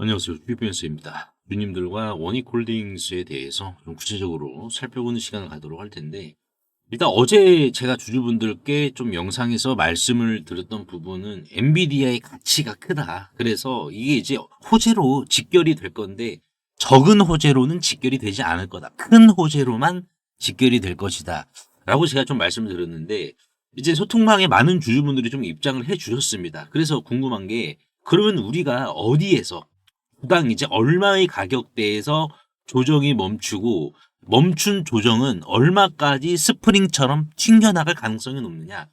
안녕하세요. 뷰비언스입니다. 주님들과 원익홀딩스에 대해서 좀 구체적으로 살펴보는 시간을 갖도록 할 텐데, 일단 어제 제가 주주분들께 좀 영상에서 말씀을 드렸던 부분은 엔비디아의 가치가 크다. 그래서 이게 이제 호재로 직결이 될 건데, 적은 호재로는 직결이 되지 않을 거다. 큰 호재로만 직결이 될 것이다. 라고 제가 좀 말씀을 드렸는데, 이제 소통방에 많은 주주분들이 좀 입장을 해 주셨습니다. 그래서 궁금한 게, 그러면 우리가 어디에서 주당 이제 얼마의 가격대에서 조정이 멈추고 멈춘 조정은 얼마까지 스프링처럼 튕겨나갈 가능성이 높느냐?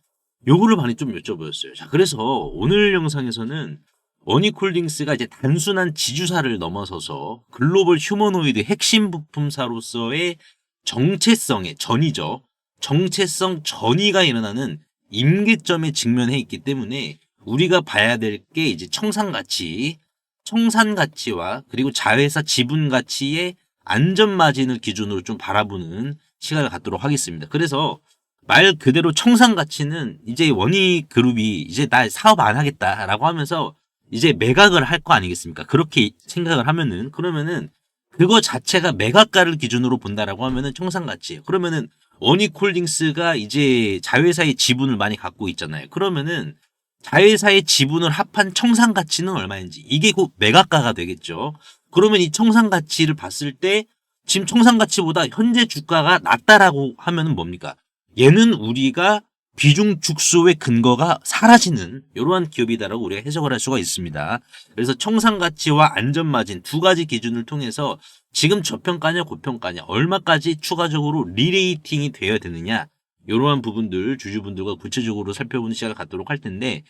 요거를 많이 좀 여쭤보였어요. 자, 그래서 오늘 영상에서는 원익홀딩스가 이제 단순한 지주사를 넘어서서 글로벌 휴머노이드 핵심 부품사로서의 정체성의 전이죠. 정체성 전이가 일어나는 임계점에 직면해 있기 때문에 우리가 봐야 될 게 이제 청산가치, 청산가치와 그리고 자회사 지분가치의 안전마진을 기준으로 좀 바라보는 시간을 갖도록 하겠습니다. 그래서 말 그대로 청산가치는 이제 원익그룹이 이제 나 사업 안 하겠다라고 하면서 이제 매각을 할 거 아니겠습니까? 그렇게 생각을 하면은 그러면은 그거 자체가 매각가를 기준으로 본다라고 하면은 청산가치예요. 그러면은 원익홀딩스가 이제 자회사의 지분을 많이 갖고 있잖아요. 그러면은 자회사의 지분을 합한 청산가치는 얼마인지 이게 곧 매각가가 되겠죠. 그러면 이 청산가치를 봤을 때 지금 청산가치보다 현재 주가가 낮다라고 하면은 뭡니까? 얘는 우리가 비중 축소의 근거가 사라지는 이러한 기업이다라고 우리가 해석을 할 수가 있습니다. 그래서 청산가치와 안전마진 두 가지 기준을 통해서 지금 저평가냐 고평가냐 얼마까지 추가적으로 리레이팅이 되어야 되느냐 이러한 부분들 주주분들과 구체적으로 살펴보는 시간을 갖도록 할 텐데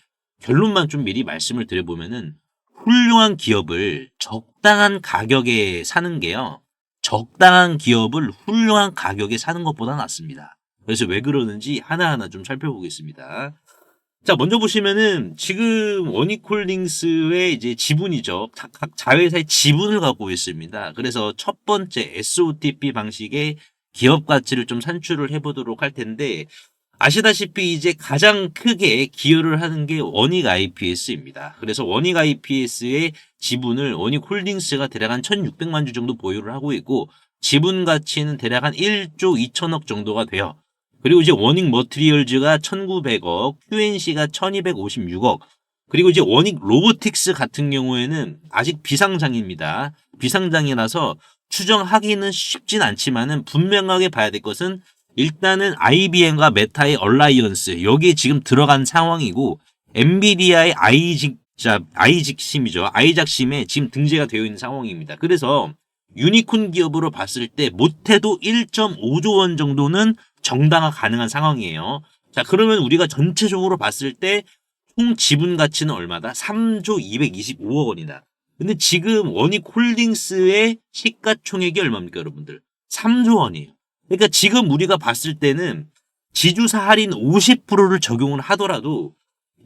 결론만 좀 미리 말씀을 드려보면은 훌륭한 기업을 적당한 가격에 사는 게요. 적당한 기업을 훌륭한 가격에 사는 것보다 낫습니다. 그래서 왜 그러는지 하나하나 좀 살펴보겠습니다. 자, 먼저 보시면은 지금 원익홀딩스의 이제 지분이죠. 각 자회사의 지분을 갖고 있습니다. 그래서 첫 번째 SOTP 방식의 기업 가치를 좀 산출을 해보도록 할 텐데 아시다시피 이제 가장 크게 기여를 하는 게 원익 IPS입니다. 그래서 원익 IPS의 지분을 원익홀딩스가 대략 한 1,600만 주 정도 보유를 하고 있고 지분 가치는 대략 한 1조 2천억 정도가 돼요. 그리고 이제 원익 머티리얼즈가 1,900억, QNC가 1,256억, 그리고 이제 원익 로보틱스 같은 경우에는 아직 비상장입니다. 비상장이라서 추정하기는 쉽진 않지만은 분명하게 봐야 될 것은 일단은 IBM과 메타의 얼라이언스 여기에 지금 들어간 상황이고 엔비디아의 아이직심이죠. 아이작심에 지금 등재가 되어 있는 상황입니다. 그래서 유니콘 기업으로 봤을 때 못해도 1.5조 원 정도는 정당화 가능한 상황이에요. 자, 그러면 우리가 전체적으로 봤을 때 총 지분 가치는 얼마다? 3조 225억 원이다. 근데 지금 원익홀딩스의 시가총액이 얼마입니까, 여러분들? 3조 원이에요. 그러니까 지금 우리가 봤을 때는 지주사 할인 50%를 적용을 하더라도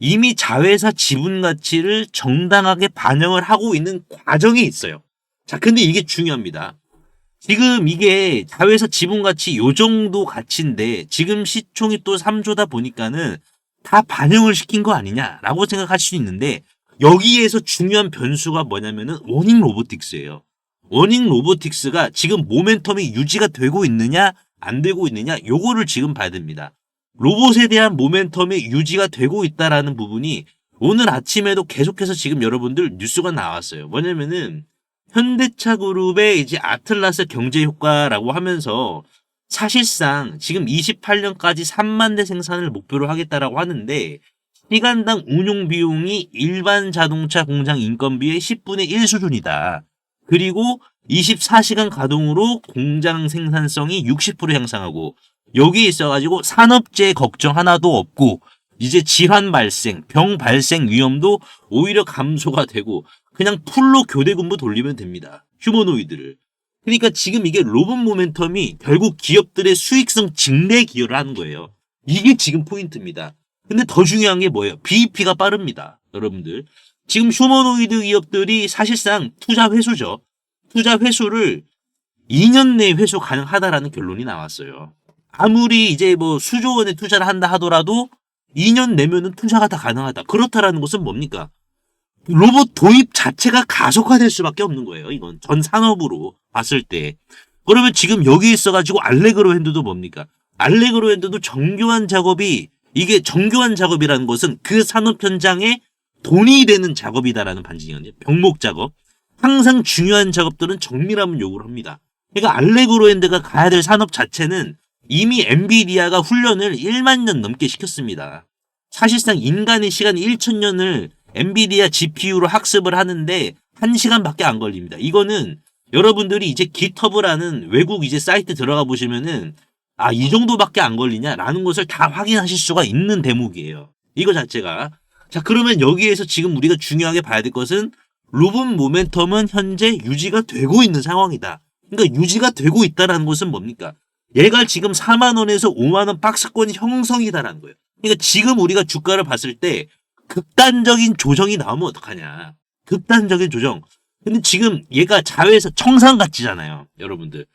이미 자회사 지분 가치를 정당하게 반영을 하고 있는 과정이 있어요. 자, 근데 이게 중요합니다. 지금 이게 자회사 지분 가치 요 정도 가치인데 지금 시총이 또 3조다 보니까는 다 반영을 시킨 거 아니냐라고 생각할 수 있는데 여기에서 중요한 변수가 뭐냐면은 원익 로보틱스예요. 원익 로보틱스가 지금 모멘텀이 유지가 되고 있느냐 안 되고 있느냐 요거를 지금 봐야 됩니다. 로봇에 대한 모멘텀이 유지가 되고 있다라는 부분이 오늘 아침에도 계속해서 지금 여러분들 뉴스가 나왔어요. 뭐냐면은 현대차 그룹의 이제 아틀라스 경제 효과라고 하면서 사실상 지금 28년까지 3만 대 생산을 목표로 하겠다라고 하는데 시간당 운용 비용이 일반 자동차 공장 인건비의 10분의 1 수준이다. 그리고 24시간 가동으로 공장 생산성이 60% 향상하고 여기에 있어가지고 산업재해 걱정 하나도 없고 이제 질환 발생, 병 발생 위험도 오히려 감소가 되고 그냥 풀로 교대 근무 돌리면 됩니다. 휴머노이드를. 그러니까 지금 이게 로봇 모멘텀이 결국 기업들의 수익성 증대에 기여를 하는 거예요. 이게 지금 포인트입니다. 근데 더 중요한 게 뭐예요? BEP가 빠릅니다. 여러분들. 지금 휴머노이드 기업들이 사실상 투자 회수죠. 투자 회수를 2년 내에 회수 가능하다라는 결론이 나왔어요. 아무리 이제 뭐 수조 원의 투자를 한다 하더라도 2년 내면은 투자가 다 가능하다. 그렇다라는 것은 뭡니까? 로봇 도입 자체가 가속화될 수밖에 없는 거예요. 이건 전 산업으로 봤을 때. 그러면 지금 여기 있어가지고 알레그로 핸드도 뭡니까? 알레그로 핸드도 정교한 작업이, 이게 정교한 작업이라는 것은 그 산업 현장에 돈이 되는 작업이다라는 반증이거든요. 병목 작업. 항상 중요한 작업들은 정밀함을 요구를 합니다. 그러니까 알레그로 핸드가 가야 될 산업 자체는 이미 엔비디아가 훈련을 1만 년 넘게 시켰습니다. 사실상 인간의 시간 1,000년을 엔비디아 GPU로 학습을 하는데 1시간밖에 안 걸립니다. 이거는 여러분들이 이제 깃허브라는 외국 이제 사이트 들어가 보시면은 이 정도밖에 안 걸리냐라는 것을 다 확인하실 수가 있는 대목이에요. 이거 자체가. 자, 그러면 여기에서 지금 우리가 중요하게 봐야 될 것은 로봇 모멘텀은 현재 유지가 되고 있는 상황이다. 그러니까 유지가 되고 있다는 것은 뭡니까? 얘가 지금 4만 원에서 5만 원 박스권이 형성이다라는 거예요. 그러니까 지금 우리가 주가를 봤을 때 극단적인 조정이 나오면 어떡하냐. 극단적인 조정. 근데 지금 얘가 자회사 청산가치잖아요. 여러분들.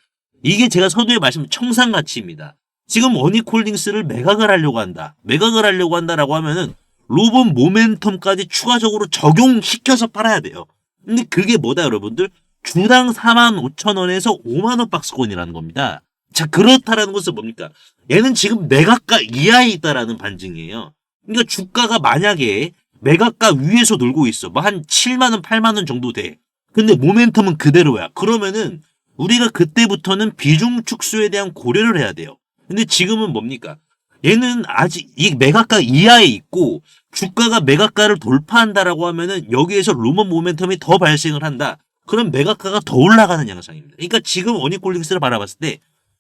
이게 제가 서두에 말씀드린 청산가치입니다. 지금 원익홀딩스를 매각을 하려고 한다. 매각을 하려고 한다라고 하면은 로봇 모멘텀까지 추가적으로 적용시켜서 팔아야 돼요. 근데 그게 뭐다 여러분들? 주당 4만 5천 원에서 5만 원 박스권이라는 겁니다. 자, 그렇다라는 것은 뭡니까? 얘는 지금 매각가 이하에 있다라는 반증이에요. 그러니까 주가가 만약에 매각가 위에서 놀고 있어. 뭐 한 7만 원, 8만 원 정도 돼. 근데 모멘텀은 그대로야. 그러면은 우리가 그때부터는 비중 축소에 대한 고려를 해야 돼요. 근데 지금은 뭡니까? 얘는 아직 이 매각가 이하에 있고 주가가 매각가를 돌파한다라고 하면은 여기에서 로봇 모멘텀이 더 발생을 한다. 그럼 매각가가 더 올라가는 양상입니다. 그러니까 지금 원익홀딩스를 바라봤을 때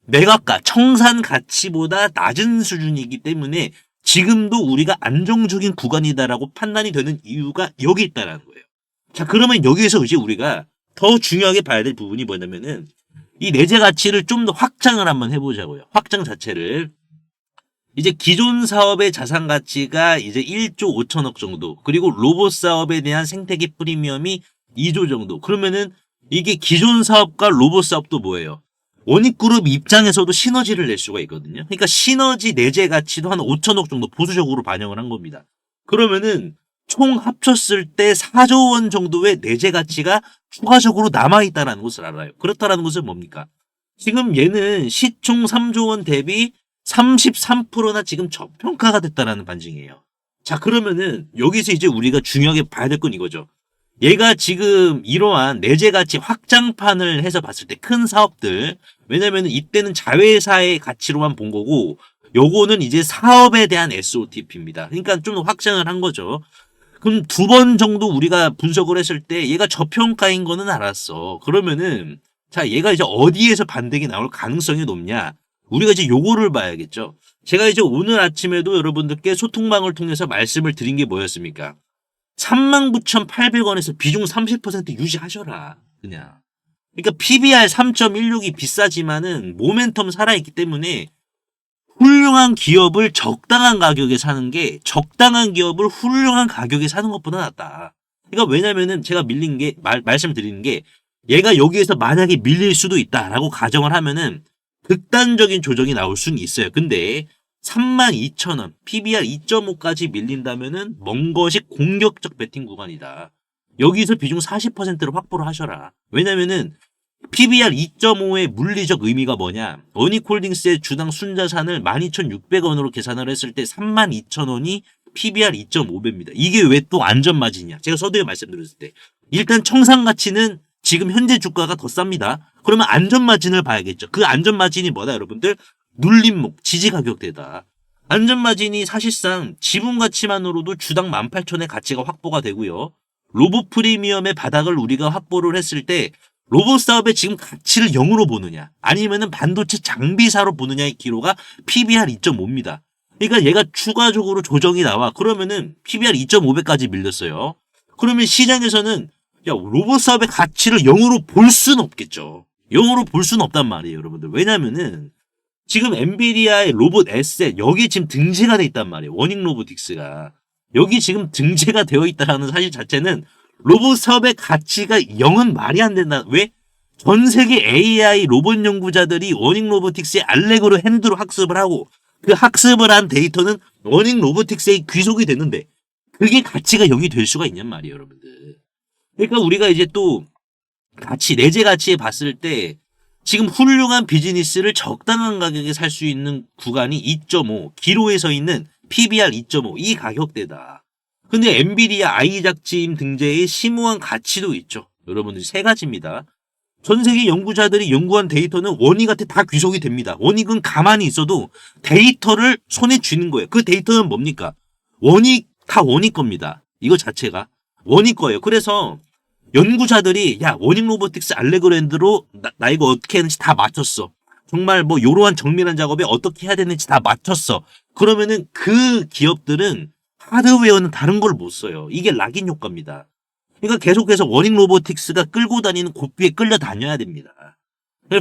매각가, 청산 가치보다 낮은 수준이기 때문에 지금도 우리가 안정적인 구간이다라고 판단이 되는 이유가 여기 있다라는 거예요. 자, 그러면 여기에서 이제 우리가 더 중요하게 봐야 될 부분이 뭐냐면은 이 내재 가치를 좀 더 확장을 한번 해보자고요. 확장 자체를. 이제 기존 사업의 자산 가치가 이제 1조 5천억 정도, 그리고 로봇 사업에 대한 생태계 프리미엄이 2조 정도. 그러면은 이게 기존 사업과 로봇 사업도 뭐예요? 원익그룹 입장에서도 시너지를 낼 수가 있거든요. 그러니까 시너지 내재 가치도 한 5천억 정도 보수적으로 반영을 한 겁니다. 그러면은 총 합쳤을 때 4조 원 정도의 내재 가치가 추가적으로 남아있다는 것을 알아요. 그렇다는 것은 뭡니까? 지금 얘는 시총 3조 원 대비 33%나 지금 저평가가 됐다는 반증이에요. 자, 그러면은 여기서 이제 우리가 중요하게 봐야 될 건 이거죠. 얘가 지금 이러한 내재 가치 확장판을 해서 봤을 때 큰 사업들, 왜냐면은 이때는 자회사의 가치로만 본 거고 요거는 이제 사업에 대한 SOTP입니다. 그러니까 좀 더 확장을 한 거죠. 그럼 2번 정도 우리가 분석을 했을 때 얘가 저평가인 거는 알았어. 그러면은 자, 얘가 이제 어디에서 반등이 나올 가능성이 높냐? 우리가 이제 요거를 봐야겠죠. 제가 이제 오늘 아침에도 여러분들께 소통방을 통해서 말씀을 드린 게 뭐였습니까? 39,800원에서 비중 30% 유지하셔라. 그냥. 그러니까 PBR 3.16이 비싸지만은 모멘텀 살아있기 때문에 훌륭한 기업을 적당한 가격에 사는 게 적당한 기업을 훌륭한 가격에 사는 것보다 낫다. 그러니까 왜냐면은 제가 밀린 게 말씀드리는 게 얘가 여기에서 만약에 밀릴 수도 있다라고 가정을 하면은 극단적인 조정이 나올 수는 있어요. 근데 32,000원, PBR 2.5까지 밀린다면은 먼 것이 공격적 배팅 구간이다. 여기서 비중 40%로 확보를 하셔라. 왜냐면은 PBR 2.5의 물리적 의미가 뭐냐? 원익홀딩스의 주당 순자산을 12,600원으로 계산을 했을 때 32,000원이 PBR 2.5배입니다. 이게 왜 또 안전마진이냐? 제가 서두에 말씀드렸을 때 일단 청산가치는 지금 현재 주가가 더 쌉니다. 그러면 안전마진을 봐야겠죠. 그 안전마진이 뭐다 여러분들? 눌림목, 지지가격대다. 안전마진이 사실상 지분가치만으로도 주당 18,000원의 가치가 확보가 되고요. 로봇 프리미엄의 바닥을 우리가 확보를 했을 때 로봇 사업의 지금 가치를 0으로 보느냐 아니면은 반도체 장비사로 보느냐의 기로가 PBR 2.5입니다. 그러니까 얘가 추가적으로 조정이 나와. 그러면은 PBR 2.5배까지 밀렸어요. 그러면 시장에서는 야, 로봇 사업의 가치를 0으로 볼 수는 없겠죠. 0으로 볼 수는 없단 말이에요, 여러분들. 왜냐면은 지금 엔비디아의 로봇 에셋 여기 지금 등재가 돼 있단 말이에요. 워닝 로보틱스가. 여기 지금 등재가 되어 있다는 사실 자체는 로봇 사업의 가치가 0은 말이 안 된다. 왜? 전 세계 AI 로봇 연구자들이 워닝 로보틱스의 알레그로 핸드로 학습을 하고 그 학습을 한 데이터는 워닝 로보틱스에 귀속이 됐는데 그게 가치가 0이 될 수가 있냔 말이에요, 여러분들. 그러니까 우리가 이제 또 내재 가치에 봤을 때 지금 훌륭한 비즈니스를 적당한 가격에 살 수 있는 구간이 2.5, 기로에 서 있는 PBR 2.5, 이 가격대다. 근데 엔비디아 아이작짐 등재의 심오한 가치도 있죠. 여러분들 세 가지입니다. 전 세계 연구자들이 연구한 데이터는 원익한테 다 귀속이 됩니다. 원익은 가만히 있어도 데이터를 손에 쥐는 거예요. 그 데이터는 뭡니까? 다 원익 겁니다. 이거 자체가 원익 거예요. 그래서 연구자들이 야 원익 로보틱스 알레그랜드로 나 이거 어떻게 하는지 다 맞췄어. 정말 뭐 요러한 정밀한 작업에 어떻게 해야 되는지 다 맞췄어. 그러면은 그 기업들은 하드웨어는 다른 걸 못 써요. 이게 락인 효과입니다. 그러니까 계속해서 원익 로보틱스가 끌고 다니는 고삐에 끌려 다녀야 됩니다.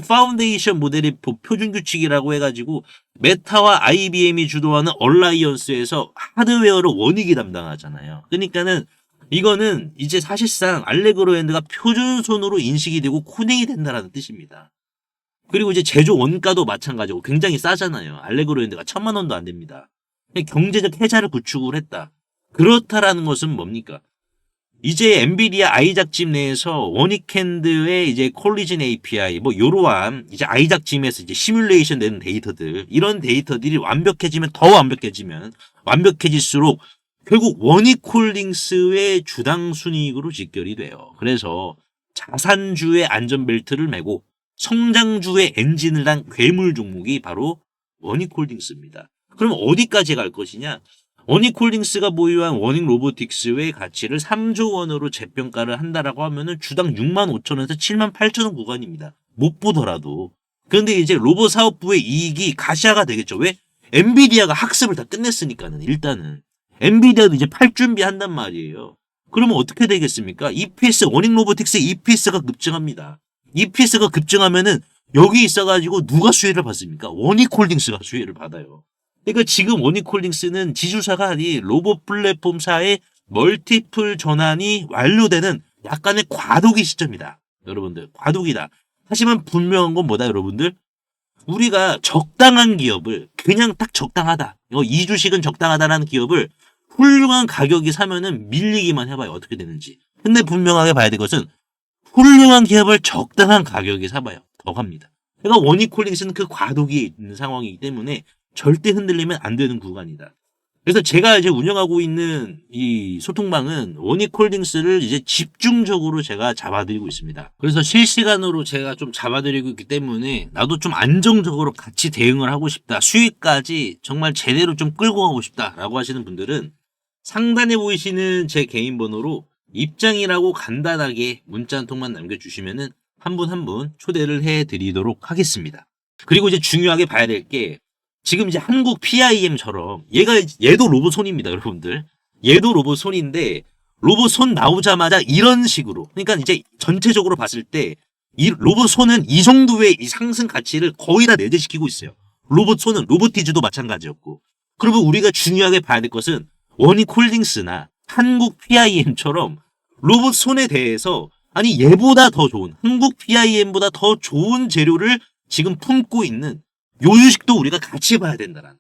파운데이션 모델의 표준 규칙이라고 해가지고 메타와 IBM이 주도하는 얼라이언스에서 하드웨어를 원익이 담당하잖아요. 그러니까는 이거는 이제 사실상 알레그로엔드가 표준손으로 인식이 되고 코딩이 된다라는 뜻입니다. 그리고 이제 제조 원가도 마찬가지고 굉장히 싸잖아요. 알레그로엔드가 1,000만 원도 안 됩니다. 경제적 혜자를 구축을 했다. 그렇다라는 것은 뭡니까? 이제 엔비디아 아이작짐 내에서 원익핸드의 이제 콜리전 API 뭐 요러한 이제 아이작짐에서 이제 시뮬레이션 되는 데이터들, 이런 데이터들이 더 완벽해질수록 결국 원익홀딩스의 주당 순이익으로 직결이 돼요. 그래서 자산주의 안전벨트를 메고 성장주의 엔진을 단 괴물 종목이 바로 원익홀딩스입니다. 그럼 어디까지 갈 것이냐? 원익홀딩스가 보유한 원익 로보틱스의 가치를 3조 원으로 재평가를 한다라고 하면은 주당 6만 5천원에서 7만 8천원 구간입니다. 못 보더라도. 그런데 이제 로봇 사업부의 이익이 가시화가 되겠죠. 왜? 엔비디아가 학습을 다 끝냈으니까는 일단은. 엔비디아도 이제 팔 준비한단 말이에요. 그러면 어떻게 되겠습니까? EPS, 원익 로보틱스의 EPS가 급증합니다. EPS가 급증하면은 여기 있어가지고 누가 수혜를 받습니까? 원익홀딩스가 수혜를 받아요. 그러니까 지금 원익홀딩스는 지주사가 아닌 로봇 플랫폼사의 멀티플 전환이 완료되는 약간의 과도기 시점이다. 여러분들, 과도기다. 하지만 분명한 건 뭐다, 여러분들? 우리가 적당한 기업을 그냥 딱 적당하다. 이 주식은 적당하다라는 기업을 훌륭한 가격이 사면은 밀리기만 해봐요. 어떻게 되는지. 근데 분명하게 봐야 될 것은 훌륭한 기업을 적당한 가격에 사봐요. 더 갑니다. 그러니까 원익홀딩스는 그 과도기에 있는 상황이기 때문에 절대 흔들리면 안 되는 구간이다. 그래서 제가 이제 운영하고 있는 이 소통방은 원익홀딩스를 이제 집중적으로 제가 잡아드리고 있습니다. 그래서 실시간으로 제가 좀 잡아드리고 있기 때문에 나도 좀 안정적으로 같이 대응을 하고 싶다. 수익까지 정말 제대로 좀 끌고 가고 싶다라고 하시는 분들은 상단에 보이시는 제 개인 번호로 입장이라고 간단하게 문자 한 통만 남겨주시면은 한 분 한 분 초대를 해드리도록 하겠습니다. 그리고 이제 중요하게 봐야 될 게 지금 이제 한국 PIM처럼 얘도 로봇손입니다, 여러분들. 얘도 로봇손인데 로봇손 나오자마자 이런 식으로, 그러니까 이제 전체적으로 봤을 때 이 로봇손은 이 정도의 이 상승 가치를 거의 다 내재시키고 있어요. 로봇손은 로보티즈도 마찬가지였고. 그러면 우리가 중요하게 봐야 될 것은 원익홀딩스나 한국 PIM처럼 로봇손에 대해서 아니 얘보다 더 좋은, 한국 PIM보다 더 좋은 재료를 지금 품고 있는 요 주식도 우리가 같이 봐야 된다는 거예요.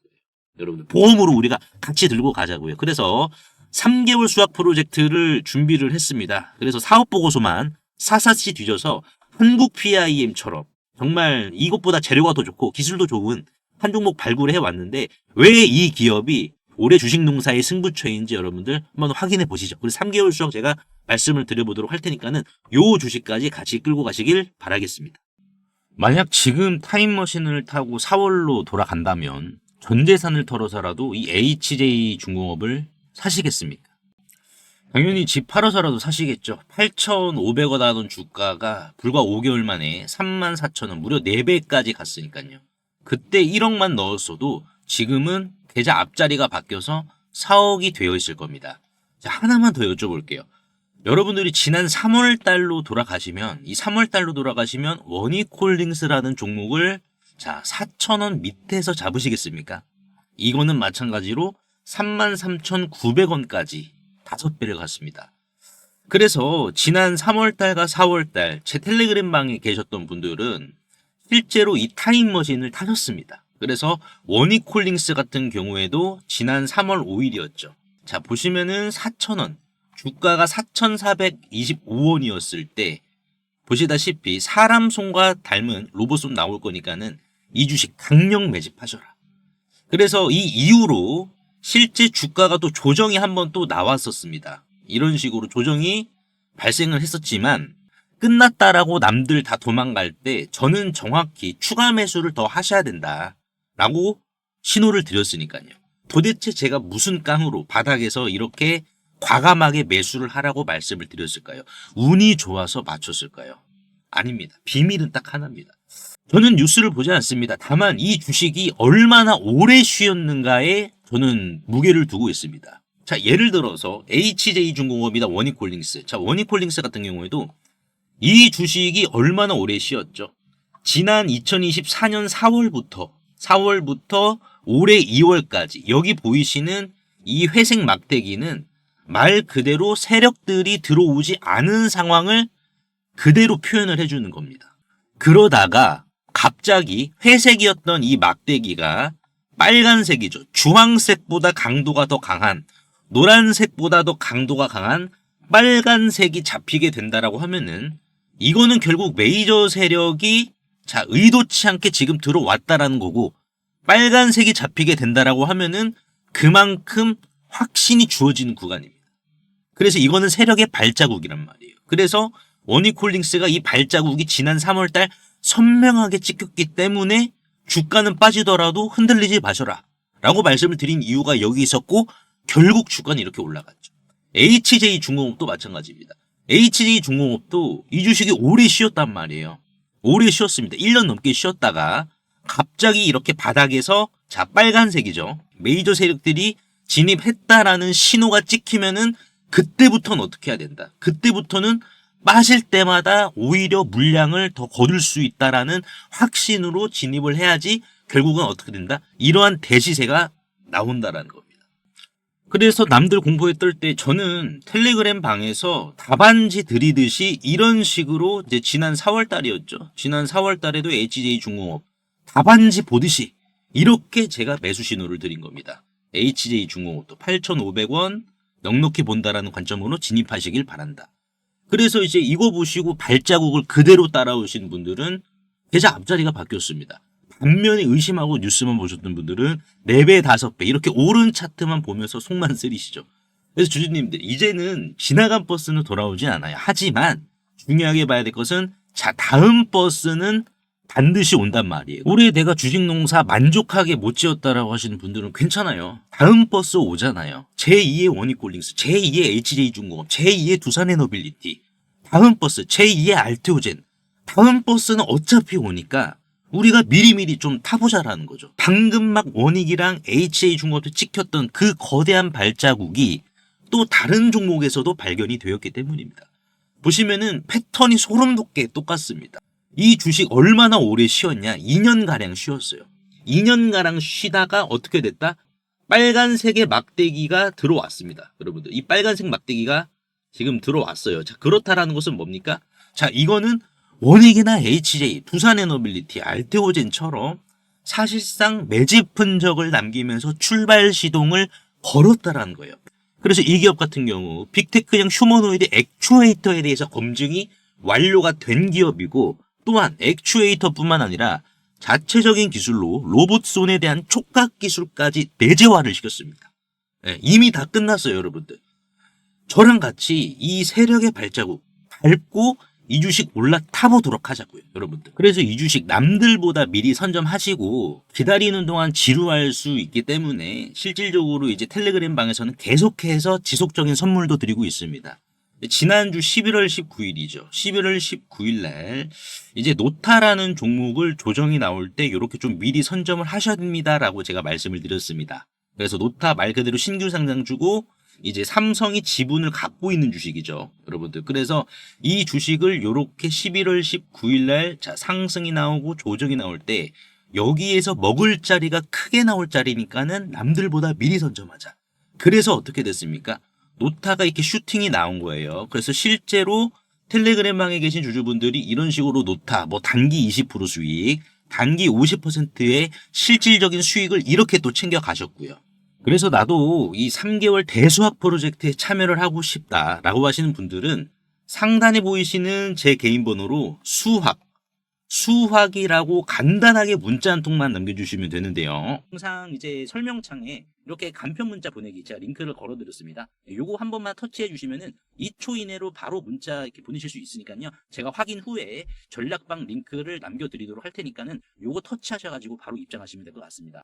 여러분들 보험으로 우리가 같이 들고 가자고요. 그래서 3개월 수학 프로젝트를 준비를 했습니다. 그래서 사업보고서만 사사시 뒤져서 한국 PIM처럼 정말 이것보다 재료가 더 좋고 기술도 좋은 한 종목 발굴을 해왔는데 왜 이 기업이 올해 주식농사의 승부처인지 여러분들 한번 확인해 보시죠. 그리고 3개월 수학 제가 말씀을 드려보도록 할 테니까는 요 주식까지 같이 끌고 가시길 바라겠습니다. 만약 지금 타임머신을 타고 4월로 돌아간다면 전 재산을 털어서라도 이 HJ 중공업을 사시겠습니까? 당연히 집 팔아서라도 사시겠죠. 8,500원 하던 주가가 불과 5개월 만에 34,000원, 무려 4배까지 갔으니까요. 그때 1억만 넣었어도 지금은 계좌 앞자리가 바뀌어서 4억이 되어 있을 겁니다. 자, 하나만 더 여쭤볼게요. 여러분들이 지난 3월 달로 돌아가시면, 이 3월 달로 돌아가시면 원익홀딩스라는 종목을 자 4,000원 밑에서 잡으시겠습니까? 이거는 마찬가지로 33,900원까지 5배를 갔습니다. 그래서 지난 3월 달과 4월 달 제 텔레그램 방에 계셨던 분들은 실제로 이 타임머신을 타셨습니다. 그래서 원익홀딩스 같은 경우에도 지난 3월 5일이었죠. 자, 보시면은 4,000원, 주가가 4,425원이었을 때 보시다시피 사람 손과 닮은 로봇손 나올 거니까는 이 주식 강력 매집하셔라. 그래서 이 이후로 실제 주가가 또 조정이 한번 또 나왔었습니다. 이런 식으로 조정이 발생을 했었지만 끝났다라고 남들 다 도망갈 때 저는 정확히 추가 매수를 더 하셔야 된다라고 신호를 드렸으니까요. 도대체 제가 무슨 깡으로 바닥에서 이렇게 과감하게 매수를 하라고 말씀을 드렸을까요? 운이 좋아서 맞췄을까요? 아닙니다. 비밀은 딱 하나입니다. 저는 뉴스를 보지 않습니다. 다만 이 주식이 얼마나 오래 쉬었는가에 저는 무게를 두고 있습니다. 자, 예를 들어서 HJ중공업이나 원익홀딩스. 자, 원익홀딩스 같은 경우에도 이 주식이 얼마나 오래 쉬었죠? 지난 2024년 4월부터 올해 2월까지 여기 보이시는 이 회색 막대기는 말 그대로 세력들이 들어오지 않은 상황을 그대로 표현을 해주는 겁니다. 그러다가 갑자기 회색이었던 이 막대기가 빨간색이죠. 주황색보다 강도가 더 강한, 노란색보다 더 강도가 강한 빨간색이 잡히게 된다라고 하면은 이거는 결국 메이저 세력이 자 의도치 않게 지금 들어왔다라는 거고, 빨간색이 잡히게 된다라고 하면은 그만큼 확신이 주어지는 구간입니다. 그래서 이거는 세력의 발자국이란 말이에요. 그래서 원익홀딩스가 이 발자국이 지난 3월달 선명하게 찍혔기 때문에 주가는 빠지더라도 흔들리지 마셔라 라고 말씀을 드린 이유가 여기 있었고, 결국 주가는 이렇게 올라갔죠. HJ중공업도 마찬가지입니다. HJ중공업도 이 주식이 오래 쉬었단 말이에요. 오래 쉬었습니다. 1년 넘게 쉬었다가 갑자기 이렇게 바닥에서 자 빨간색이죠. 메이저 세력들이 진입했다라는 신호가 찍히면은 그때부터는 어떻게 해야 된다. 그때부터는 빠질 때마다 오히려 물량을 더 거둘 수 있다라는 확신으로 진입을 해야지 결국은 어떻게 된다. 이러한 대시세가 나온다라는 겁니다. 그래서 남들 공포에 떨 때 저는 텔레그램 방에서 답안지 드리듯이 이런 식으로 이제 지난 4월 달이었죠. 지난 4월 달에도 HJ중공업 답안지 보듯이 이렇게 제가 매수 신호를 드린 겁니다. HJ중공업도 8,500원 넉넉히 본다라는 관점으로 진입하시길 바란다. 그래서 이제 이거 보시고 발자국을 그대로 따라오신 분들은 계좌 앞자리가 바뀌었습니다. 반면에 의심하고 뉴스만 보셨던 분들은 4배, 5배 이렇게 오른 차트만 보면서 속만 쓰리시죠. 그래서 주주님들 이제는 지나간 버스는 돌아오지 않아요. 하지만 중요하게 봐야 될 것은 자 다음 버스는 반드시 온단 말이에요. 올해 내가 주식농사 만족하게 못 지었다라고 하시는 분들은 괜찮아요. 다음 버스 오잖아요. 제2의 원익홀딩스, 제2의 HJ중공업, 제2의 두산에너빌리티, 다음 버스 제2의 알테오젠. 다음 버스는 어차피 오니까 우리가 미리미리 좀 타보자라는 거죠. 방금 막 원익이랑 HJ중공업도 찍혔던 그 거대한 발자국이 또 다른 종목에서도 발견이 되었기 때문입니다. 보시면은 패턴이 소름 돋게 똑같습니다. 이 주식 얼마나 오래 쉬었냐? 2년가량 쉬었어요. 2년가량 쉬다가 어떻게 됐다? 빨간색의 막대기가 들어왔습니다. 여러분들 이 빨간색 막대기가 지금 들어왔어요. 자 그렇다라는 것은 뭡니까? 자 이거는 원익이나 HJ, 두산에너빌리티, 알테오젠처럼 사실상 매집 흔적을 남기면서 출발 시동을 걸었다라는 거예요. 그래서 이 기업 같은 경우 빅테크형 휴머노이드 액추에이터에 대해서 검증이 완료가 된 기업이고, 또한 액추에이터뿐만 아니라 자체적인 기술로 로봇손에 대한 촉각 기술까지 내재화를 시켰습니다. 네, 이미 다 끝났어요, 여러분들. 저랑 같이 이 세력의 발자국 밟고 이 주식 올라타보도록 하자고요, 여러분들. 그래서 이 주식 남들보다 미리 선점하시고 기다리는 동안 지루할 수 있기 때문에 실질적으로 이제 텔레그램 방에서는 계속해서 지속적인 선물도 드리고 있습니다. 지난주 11월 19일이죠. 11월 19일 날 이제 노타라는 종목을 조정이 나올 때 이렇게 좀 미리 선점을 하셔야 됩니다라고 제가 말씀을 드렸습니다. 그래서 노타 말 그대로 신규 상장주고 이제 삼성이 지분을 갖고 있는 주식이죠, 여러분들. 그래서 이 주식을 이렇게 11월 19일 날 자 상승이 나오고 조정이 나올 때 여기에서 먹을 자리가 크게 나올 자리니까는 남들보다 미리 선점하자. 그래서 어떻게 됐습니까? 노타가 이렇게 슈팅이 나온 거예요. 그래서 실제로 텔레그램방에 계신 주주분들이 이런 식으로 노타, 뭐 단기 20% 수익, 단기 50%의 실질적인 수익을 이렇게 또 챙겨 가셨고요. 그래서 나도 이 3개월 대수학 프로젝트에 참여를 하고 싶다라고 하시는 분들은 상단에 보이시는 제 개인 번호로 수학이라고 간단하게 문자 한 통만 남겨주시면 되는데요. 항상 이제 설명창에 이렇게 간편 문자 보내기 제가 링크를 걸어드렸습니다. 요거 한 번만 터치해 주시면은 2초 이내로 바로 문자 이렇게 보내실 수 있으니까요. 제가 확인 후에 전략방 링크를 남겨드리도록 할 테니까는 요거 터치하셔가지고 바로 입장하시면 될 것 같습니다.